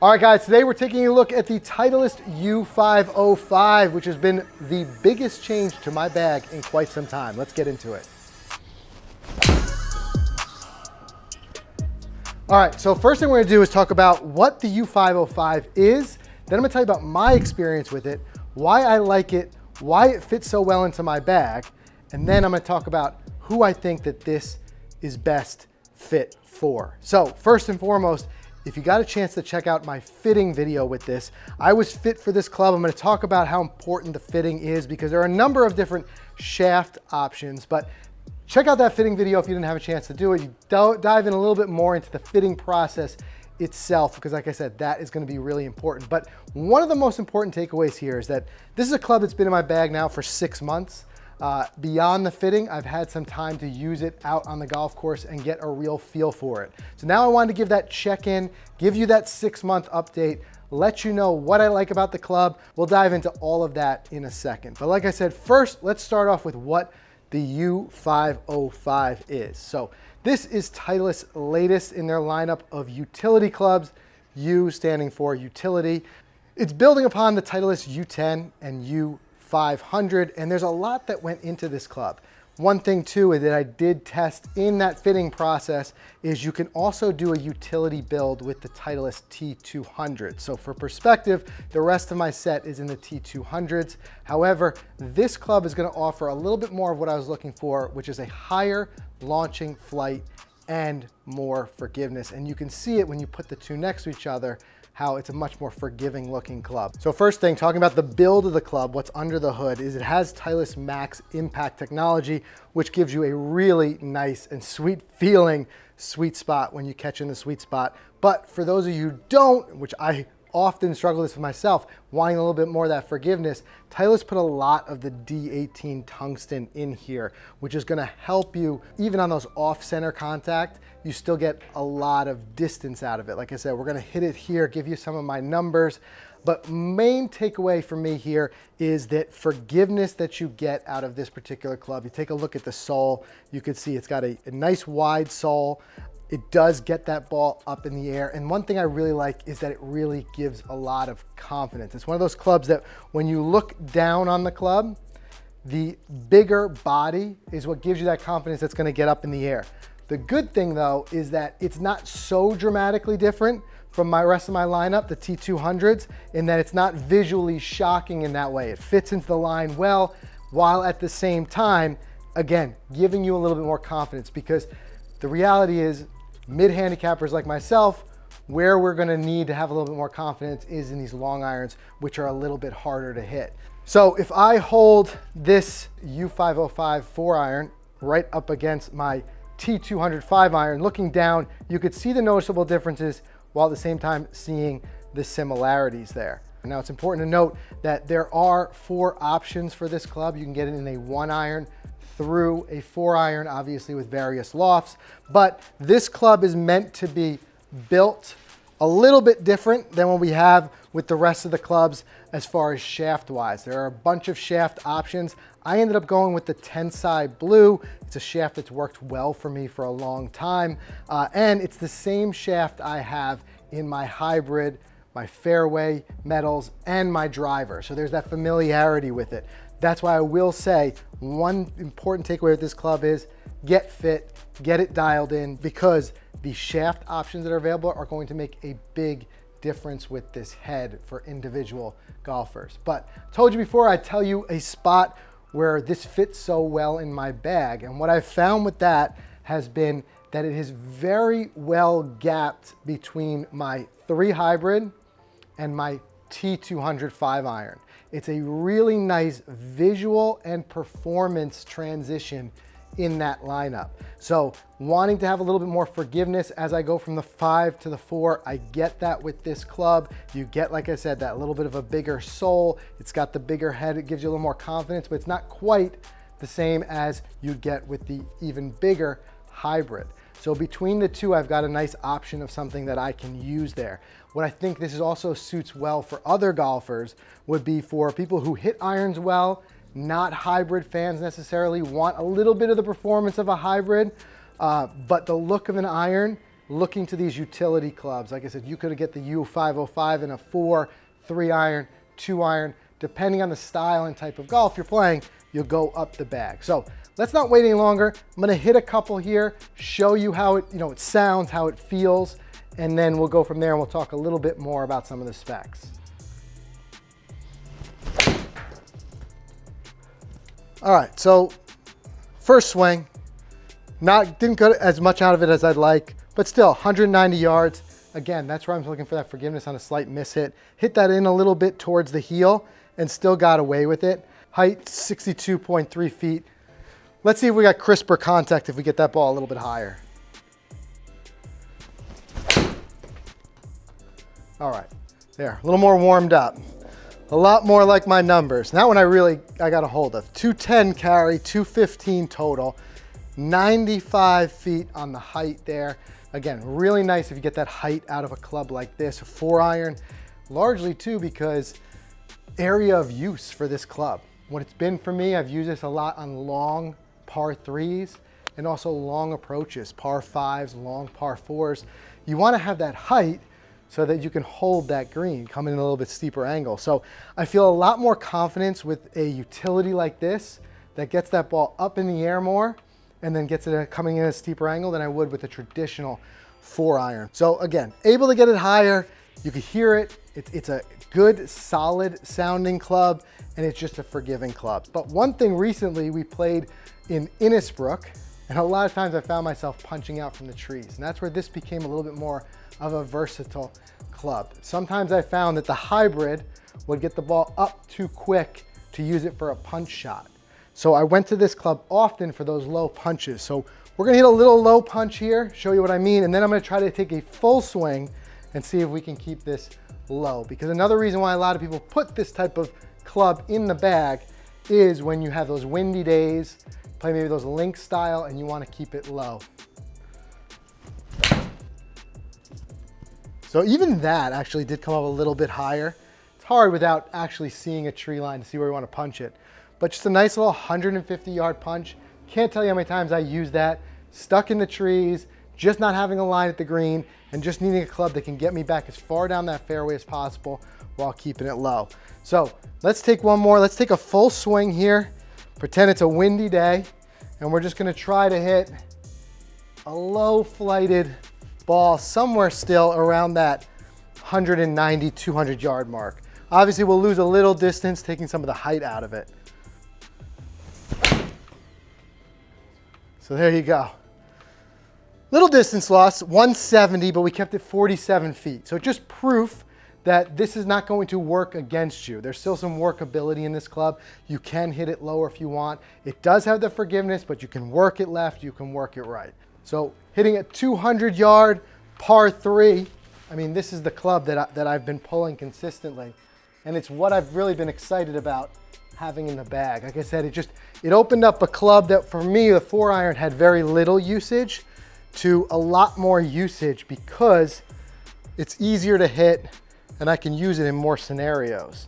All right, guys, today we're taking a look at the Titleist U505, which has been the biggest change to my bag in quite some time. Let's get into it. All right, so first thing we're gonna do is talk about what the U505 is. Then I'm gonna tell you about my experience with it, why I like it, why it fits so well into my bag, and then I'm gonna talk about who I think that this is best fit for. So first and foremost, if you got a chance to check out my fitting video with this, I was fit for this club. I'm gonna talk about how important the fitting is because there are a number of different shaft options, but check out that fitting video if you didn't have a chance to do it. You dive in a little bit more into the fitting process itself, because like I said, that is gonna be really important. But one of the most important takeaways here is that this is a club that's been in my bag now for 6 months. Beyond the fitting, I've had some time to use it out on the golf course and get a real feel for it. So now I wanted to give that check-in, give you that 6-month update, let you know what I like about the club. We'll dive into all of that in a second. But like I said, first, let's start off with what the U505 is. So this is Titleist's latest in their lineup of utility clubs, U standing for utility. It's building upon the Titleist U10 and U500, and there's a lot that went into this club. One thing too that I did test in that fitting process is you can also do a utility build with the Titleist T200. So for perspective, the rest of my set is in the T200s. However, this club is going to offer a little bit more of what I was looking for, which is a higher launching flight and more forgiveness. And you can see it when you put the two next to each other, how it's a much more forgiving looking club. So first thing, talking about the build of the club, what's under the hood is it has Titleist Max Impact technology, which gives you a really nice and sweet feeling sweet spot when you catch in the sweet spot. But for those of you who don't, which I often struggle with myself, wanting a little bit more of that forgiveness, Titleist put a lot of the D18 tungsten in here, which is gonna help you, even on those off-center contact, you still get a lot of distance out of it. Like I said, we're gonna hit it here, give you some of my numbers, but main takeaway for me here is that forgiveness that you get out of this particular club. You take a look at the sole, you can see it's got a nice wide sole. It does get that ball up in the air. And one thing I really like is that it really gives a lot of confidence. It's one of those clubs that when you look down on the club, the bigger body is what gives you that confidence that's gonna get up in the air. The good thing though is that it's not so dramatically different from my rest of my lineup, the T200s, in that it's not visually shocking in that way. It fits into the line well, while at the same time, again, giving you a little bit more confidence, because the reality is mid-handicappers like myself, where we're gonna need to have a little bit more confidence is in these long irons, which are a little bit harder to hit. So if I hold this U505 4 iron right up against my T200 5 iron, looking down, you could see the noticeable differences while at the same time seeing the similarities there. Now it's important to note that there are 4 options for this club. You can get it in a 1 iron through a 4 iron, obviously with various lofts, but this club is meant to be built a little bit different than what we have with the rest of the clubs as far as shaft wise. There are a bunch of shaft options. I ended up going with the Tensai Blue. It's a shaft that's worked well for me for a long time. And it's the same shaft I have in my hybrid, my fairway metals, and my driver. So there's that familiarity with it. That's why I will say one important takeaway with this club is get fit, get it dialed in, because the shaft options that are available are going to make a big difference with this head for individual golfers. But told you before, I tell you a spot where this fits so well in my bag. And what I've found with that has been that it is very well gapped between my 3 hybrid and my T200 5 iron. It's a really nice visual and performance transition in that lineup. So wanting to have a little bit more forgiveness as I go from the 5 to the 4, I get that with this club. You get, like I said, that little bit of a bigger sole. It's got the bigger head. It gives you a little more confidence, but it's not quite the same as you'd get with the even bigger hybrid. So between the two, I've got a nice option of something that I can use there. What I think this is also suits well for other golfers would be for people who hit irons well, not hybrid fans necessarily, want a little bit of the performance of a hybrid, but the look of an iron looking to these utility clubs. Like I said, you could get the U505 in a 4, 3 iron, 2 iron. Depending on the style and type of golf you're playing, you'll go up the bag. So let's not wait any longer. I'm gonna hit a couple here, show you how it, it sounds, how it feels, and then we'll go from there and we'll talk a little bit more about some of the specs. All right, so first swing, didn't get as much out of it as I'd like, but still 190 yards. Again, that's where I'm looking for that forgiveness on a slight miss hit. Hit that in a little bit towards the heel and still got away with it. Height, 62.3 feet. Let's see if we got crisper contact if we get that ball a little bit higher. All right, there, a little more warmed up. A lot more like my numbers. That one I got a hold of. 210 carry, 215 total, 95 feet on the height there. Again, really nice if you get that height out of a club like this, a 4 iron, largely too because area of use for this club. What it's been for me, I've used this a lot on long par 3s and also long approaches, par 5s, long par 4s. You want to have that height so that you can hold that green, come in a little bit steeper angle. So I feel a lot more confidence with a utility like this that gets that ball up in the air more and then gets it coming in a steeper angle than I would with a traditional 4 iron. So again, able to get it higher, you can hear it. It's a good, solid sounding club, and it's just a forgiving club. But one thing recently, we played in Innisbrook, and a lot of times I found myself punching out from the trees. And that's where this became a little bit more of a versatile club. Sometimes I found that the hybrid would get the ball up too quick to use it for a punch shot. So I went to this club often for those low punches. So we're gonna hit a little low punch here, show you what I mean, and then I'm gonna try to take a full swing and see if we can keep this low. Because another reason why a lot of people put this type of club in the bag is when you have those windy days, play maybe those link style, and you wanna keep it low. So even that actually did come up a little bit higher. It's hard without actually seeing a tree line to see where you want to punch it. But just a nice little 150-yard punch. Can't tell you how many times I used that. Stuck in the trees, just not having a line at the green, and just needing a club that can get me back as far down that fairway as possible while keeping it low. So let's take one more. Let's take a full swing here. Pretend it's a windy day, and we're just going to try to hit a low flighted ball somewhere still around that 190, 200 yard mark. Obviously we'll lose a little distance taking some of the height out of it. So there you go. Little distance loss, 170, but we kept it 47 feet. So just proof that this is not going to work against you. There's still some workability in this club. You can hit it lower if you want. It does have the forgiveness, but you can work it left, you can work it right. So hitting a 200-yard par 3, I mean, this is the club that I've been pulling consistently, and it's what I've really been excited about having in the bag. Like I said, it opened up a club that for me, the 4 iron had very little usage to a lot more usage because it's easier to hit and I can use it in more scenarios.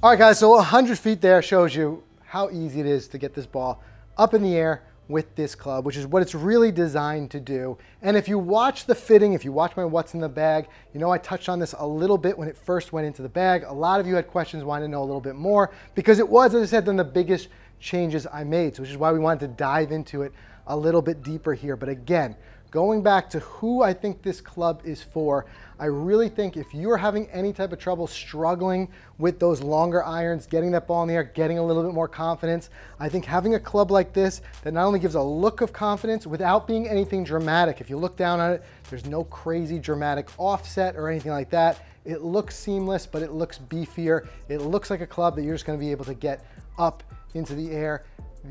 All right, guys, so 100 feet there shows you how easy it is to get this ball up in the air with this club, which is what it's really designed to do. And if you watch the fitting, if you watch my what's in the bag, you know I touched on this a little bit when it first went into the bag. A lot of you had questions, wanted to know a little bit more, because it was, as I said, then the biggest changes I made, so which is why we wanted to dive into it a little bit deeper here. But again, going back to who I think this club is for, I really think if you're having any type of trouble struggling with those longer irons, getting that ball in the air, getting a little bit more confidence, I think having a club like this that not only gives a look of confidence without being anything dramatic. If you look down on it, there's no crazy dramatic offset or anything like that. It looks seamless, but it looks beefier. It looks like a club that you're just gonna be able to get up into the air.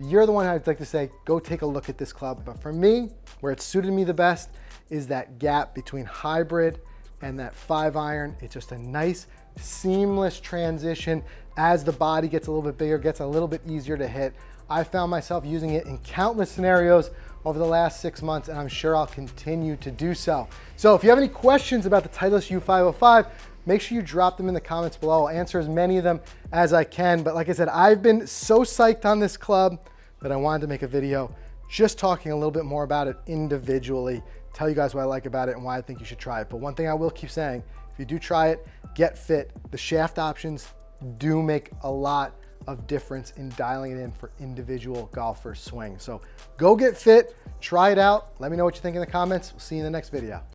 You're the one I'd like to say, go take a look at this club. But for me, where it suited me the best is that gap between hybrid and that 5 iron. It's just a nice, seamless transition. As the body gets a little bit bigger, gets a little bit easier to hit. I found myself using it in countless scenarios over the last 6 months, and I'm sure I'll continue to do so. So if you have any questions about the Titleist U505, make sure you drop them in the comments below. I'll answer as many of them as I can. But like I said, I've been so psyched on this club that I wanted to make a video just talking a little bit more about it individually, tell you guys what I like about it and why I think you should try it. But one thing I will keep saying, if you do try it, get fit. The shaft options do make a lot of difference in dialing it in for individual golfers' swing. So go get fit, try it out. Let me know what you think in the comments. We'll see you in the next video.